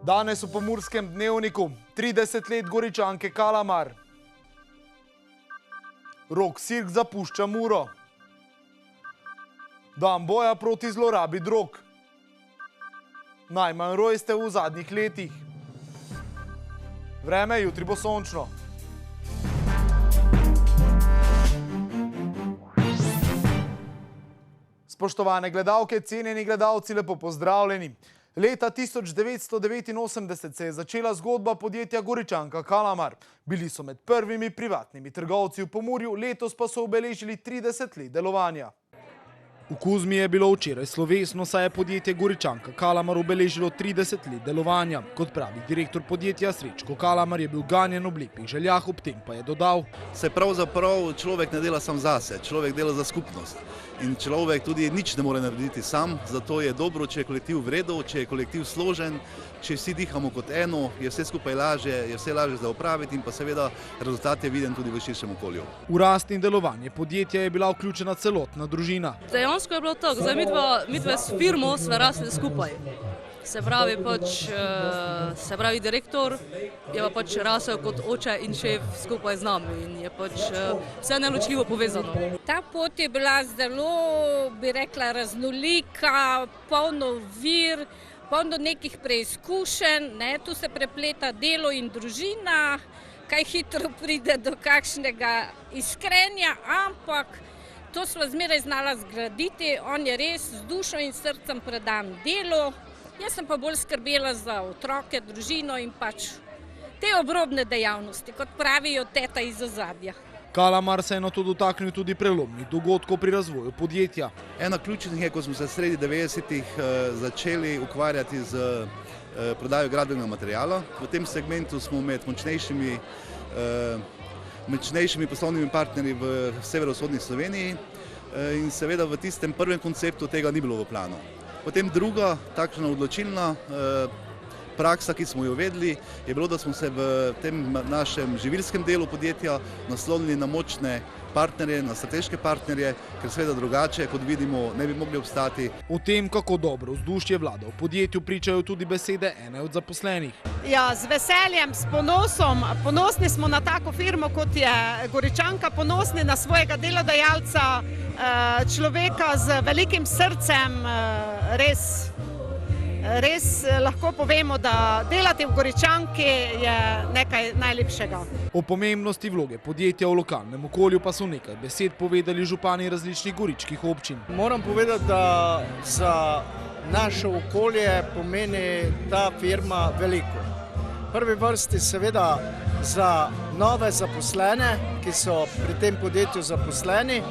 Danes v Pomurskem dnevniku 30 let Goričanke Kalamar. Rok Sirk zapušča Muro. Dan boja proti zlorabi drog. Najmanj rojstev v zadnjih letih. Vreme, jutri bo sončno. Spoštovane gledalke, cenjeni gledalci, lepo pozdravljeni. Leta 1989 se je začela zgodba podjetja Goričanka Kalamar. Bili so med prvimi privatnimi trgovci v Pomurju, letos pa so obeležili 30 let delovanja. V Kuzmi je bilo včeraj slovesno, saj je podjetje Goričanka Kalamar obeležilo 30 let delovanja. Kot pravi direktor podjetja Srečko Kalamar, je bil ganjen ob lepih željah, ob tem pa je dodal: Se pravzaprav človek ne dela sam zase, človek dela za skupnost. In človek tudi nič ne more narediti sam, zato je dobro, če je kolektiv v redu, če je kolektiv složen, če vsi dihamo kot eno, je vse skupaj lažje, je vse lažje za opraviti in pa seveda rezultat je viden tudi v širšem okolju. V rast in delovanje podjetja je bila vključena celotna družina. Dejansko je bilo tako, zdaj midva s firmo sva rasli skupaj. Se pravi direktor je pa pač rasel kot oče in šef skupaj z nami in je pač vse neločljivo povezano. Ta pot je bila zelo, bi rekla, raznolika, polno vir, polno nekih preizkušenj, tu se prepleta delo in družina, kaj hitro pride do kakšnega iskrenja, ampak to sva zmeraj znala zgraditi, on je res z dušo in srcem predan delu. Jaz sem pa bolj skrbela za otroke, družino in pač te obrobne dejavnosti, kot pravijo teta iz ozadja. Kalamar se je na to dotaknil tudi prelomnih dogodkov pri razvoju podjetja. Ena ključnih je, ko smo se sredi 90-ih začeli ukvarjati z prodajo gradbenega materiala. V tem segmentu smo med močnejšimi poslovnimi partnerji v severovzhodni Sloveniji in seveda v tistem prvem konceptu tega ni bilo v planu. Potem druga takšna odločilna praksa, ki smo jo uvedli, je bilo, da smo se v tem našem živilskem delu podjetja naslonili na močne partnerje, na strateške partnerje, ker seveda drugače, kot vidimo, ne bi mogli obstati. O tem, kako dobro vzdušje vlada v podjetju, pričajo tudi besede ene od zaposlenih. Ja, z veseljem, s ponosom. Ponosni smo na tako firmo, kot je Goričanka, ponosni na svojega delodajalca, človeka z velikim srcem, res lahko povemo, da delati v Goričanki je nekaj najlepšega. O pomembnosti vloge podjetja v lokalnem okolju pa so nekaj besed povedali župani različnih goričkih občin. Moram povedati, da za naše okolje pomeni ta firma veliko. V prvi vrsti seveda za nove zaposlene, ki so pri tem podjetju zaposleni.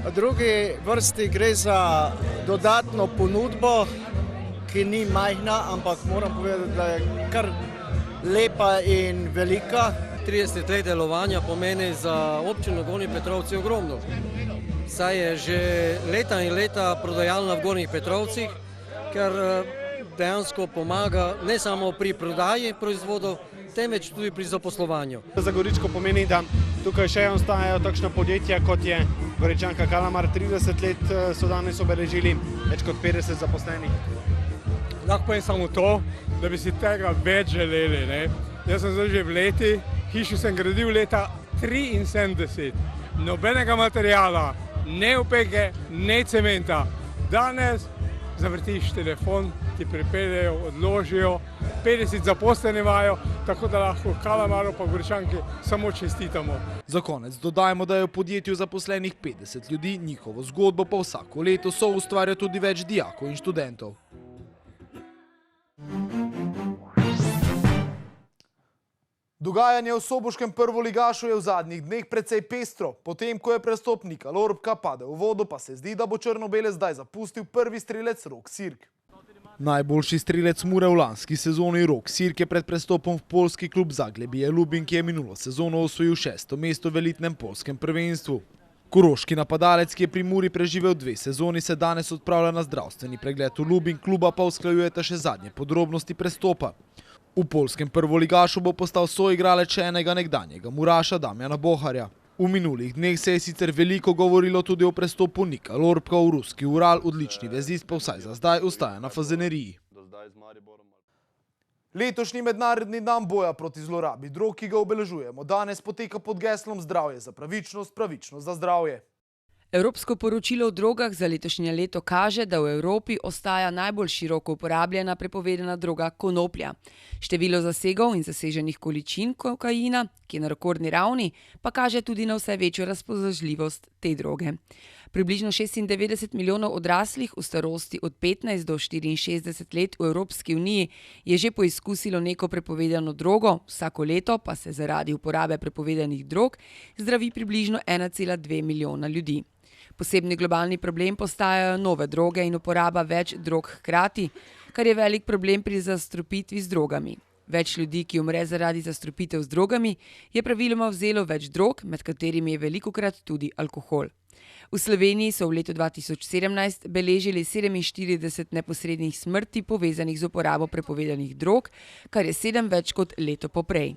V drugi vrsti gre za dodatno ponudbo, ki ni majhna, ampak moram povedati, da je kar lepa in velika. 30 let delovanja pomeni za občino Gornji Petrovci ogromno. Saj je že leta in leta prodajalna v Gornjih Petrovcih, ker dejansko pomaga ne samo pri prodaji proizvodov, temveč tudi pri zaposlovanju. Za Goričko pomeni, da tukaj še ostajajo takšna podjetja, kot je Goričanka Kalamar. 30 let so danes obeležili, več kot 50 zaposlenih. Lahko povem samo to, da bi si tega več želeli. Jaz sem zdaj že v leti, hišo sem gradil leta 73. Nobenega materijala, ne opeke, ne cementa. Danes zavrtiš telefon, ti pripeljejo, odložijo, 50 zaposlenih imajo, tako da lahko Kalamaru pa Goričanki samo čestitamo. Za konec dodajmo, da je v podjetju zaposlenih 50 ljudi, njihovo zgodbo pa vsako leto soustvarja tudi več dijakov in študentov. Dogajanje v soboškem prvoligašu je v zadnjih dneh precej pestro. Potem, ko je prestop Nika Lorbka padel v vodo, pa se zdi, da bo črno-bele zdaj zapustil prvi strelec Rok Sirk. Najboljši strelec Mure v lanski sezoni Rok Sirk je pred prestopom v poljski klub Zagrebije Lubin, ki je minulo sezono osvojil 6. mesto v elitnem poljskem prvenstvu. Koroški napadalec, ki je pri Muri preživel 2 sezoni, se danes odpravlja na zdravstveni pregled v Lubin, kluba pa usklajujeta še zadnje podrobnosti prestopa. V poljskem prvoligašu bo postal soigralec še enega nekdanjega Muraša Damjana Boharja. V minulih dneh se je sicer veliko govorilo tudi o prestopu Nika Lorbka v ruski Ural, odlični vezist pa vsaj za zdaj ostaja na Fazeneriji. Letošnji mednarodni dan boja proti zlorabi drog, ki ga obeležujemo danes, poteka pod geslom Zdravje za pravičnost, pravičnost za zdravje. Evropsko poročilo o drogah za letošnje leto kaže, da v Evropi ostaja najbolj široko uporabljena prepovedana droga konoplja. Število zasegov in zaseženih količin kokaina, ki je na rekordni ravni, pa kaže tudi na vse večjo razpoložljivost te droge. Približno 96 milijonov odraslih v starosti od 15 do 64 let v Evropski uniji je že poizkusilo neko prepovedano drogo, vsako leto pa se zaradi uporabe prepovedanih drog zdravi približno 1,2 milijona ljudi. Posebni globalni problem postajajo nove droge in uporaba več drog hkrati, kar je velik problem pri zastrupitvi z drogami. Več ljudi, ki umre zaradi zastrupitev z drogami, je praviloma vzelo več drog, med katerimi je velikokrat tudi alkohol. V Sloveniji so v letu 2017 beležili 47 neposrednih smrti povezanih z uporabo prepovedanih drog, kar je 7 več kot leto poprej.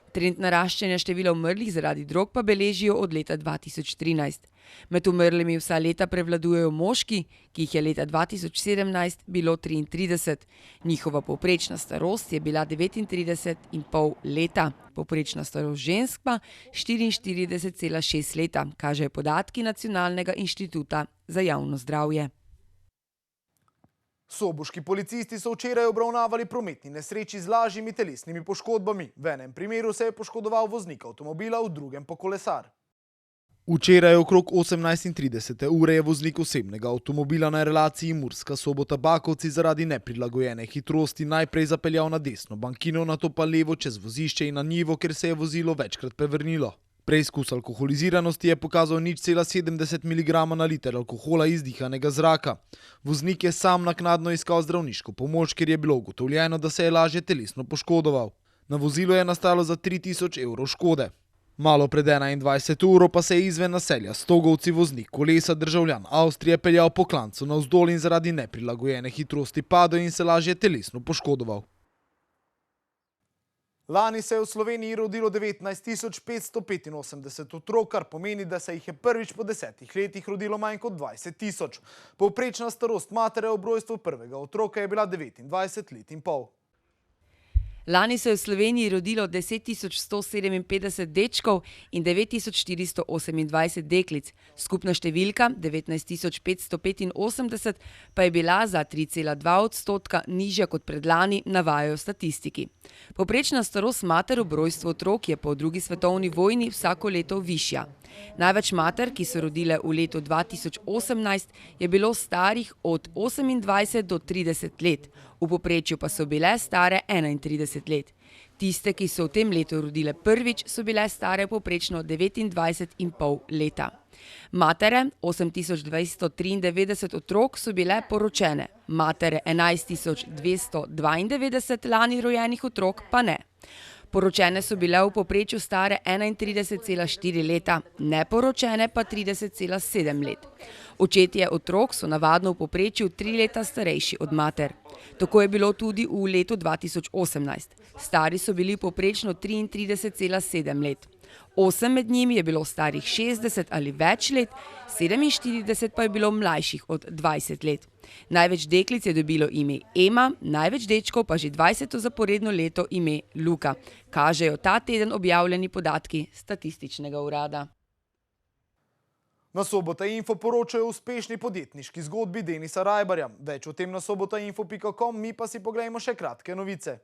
Trend naraščanja števila umrlih zaradi drog pa beležijo od leta 2013. Med umrlimi vsa leta prevladujejo moški, ki jih je leta 2017 bilo 33. Njihova povprečna starost je bila 39,5 leta. Povprečna starost žensk pa 44,6 leta, kažejo podatki Nacionalnega inštituta za javno zdravje. Soboški policisti so včeraj obravnavali prometni nesreči z lažjimi telesnimi poškodbami. V enem primeru se je poškodoval voznik avtomobila, v drugem pa kolesar. Včeraj okrog 18:30 ure je voznik osebnega avtomobila na relaciji Murska Sobota-Bakovci zaradi neprilagojene hitrosti najprej zapeljal na desno bankino, nato pa levo čez vozišče in na njivo, ker se je vozilo večkrat prevrnilo. Preizkus alkoholiziranosti je pokazal 0,70 mg na liter alkohola izdihanega zraka. Voznik je sam naknadno iskal zdravniško pomoč, ker je bilo ugotovljeno, da se je lažje telesno poškodoval. Na vozilu je nastalo za 3000 evrov škode. Malo pred 21 uro pa se je izven naselja Stogovci voznik kolesa državljan Avstrije peljal po klancu navzdol in zaradi neprilagojene hitrosti padel in se lažje telesno poškodoval. Lani se je v Sloveniji rodilo 19 585 otrok, kar pomeni, da se jih je prvič po 10 letih rodilo manj kot 20 000. Povprečna starost matere ob rojstvu prvega otroka je bila 29 let in pol. Lani se je v Sloveniji rodilo 10 157 dečkov in 9 428 deklic. Skupna številka 19 585 pa je bila za 3,2% nižja kot predlani, navajajo statistiki. Povprečna starost mater ob rojstvu otrok je po drugi svetovni vojni vsako leto višja. Največ mater, ki so rodile v letu 2018, je bilo starih od 28 do 30 let, v povprečju pa so bile stare 31 let. Tiste, ki so v tem letu rodile prvič, so bile stare povprečno 29,5 leta. Matere 8293 otrok so bile poročene, matere 11 292 lani rojenih otrok pa ne. Poročene so bile v povprečju stare 31,4 leta, neporočene pa 30,7 let. Očetje otrok so navadno v povprečju 3 leta starejši od mater. Tako je bilo tudi v letu 2018. Stari so bili povprečno 33,7 let. 8 med njimi je bilo starih 60 ali več let, 47 pa je bilo mlajših od 20 let. Največ deklic je dobilo ime Ema, največ dečkov pa že 20. zaporedno leto ime Luka, kažejo ta teden objavljeni podatki Statističnega urada. Na Sobota Info poročajo o uspešni podjetniški zgodbi Denisa Rajbarja. Več o tem na sobotainfo.com, mi pa si poglejmo še kratke novice.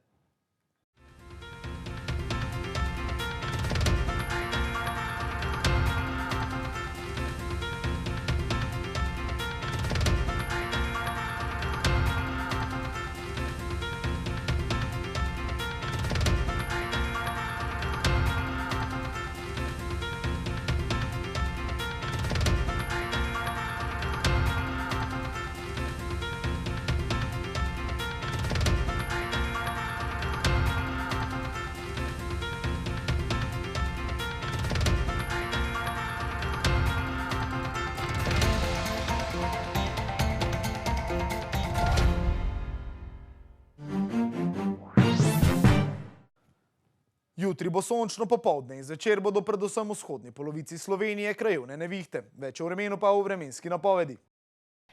Jutri bo sončno popoldne in zvečer bodo predvsem v vzhodni polovici Slovenije krajevne nevihte. Več o vremenu pa v vremenski napovedi.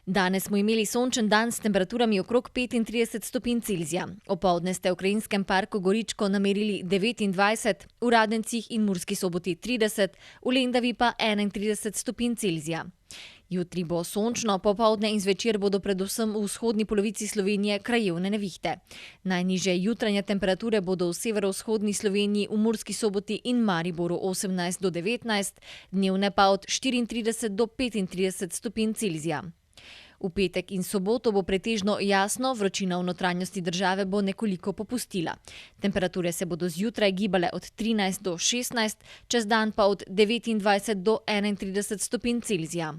Danes smo imeli sončen dan s temperaturami okrog 35 stopinj Celzija. Opoldne ste v Krajinskem parku Goričko namerili 29, v Radencih in Murski Soboti 30, v Lendavi pa 31 stopinj Celzija. Jutri bo sončno, popoldne in zvečer bodo predvsem v vzhodni polovici Slovenije krajevne nevihte. Najnižje jutranje temperature bodo v severovzhodni Sloveniji, v Murski Soboti in Mariboru 18 do 19, dnevne pa od 34 do 35 stopinj Celzija. V petek in soboto bo pretežno jasno, vročina v notranjosti države bo nekoliko popustila. Temperature se bodo zjutraj gibale od 13 do 16, čez dan pa od 29 do 31 stopinj Celzija.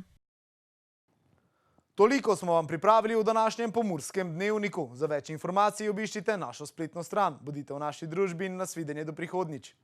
Toliko smo vam pripravili v današnjem Pomurskem dnevniku. Za več informacij obiščite našo spletno stran. Bodite v naši družbi in nasvidenje do prihodnjič.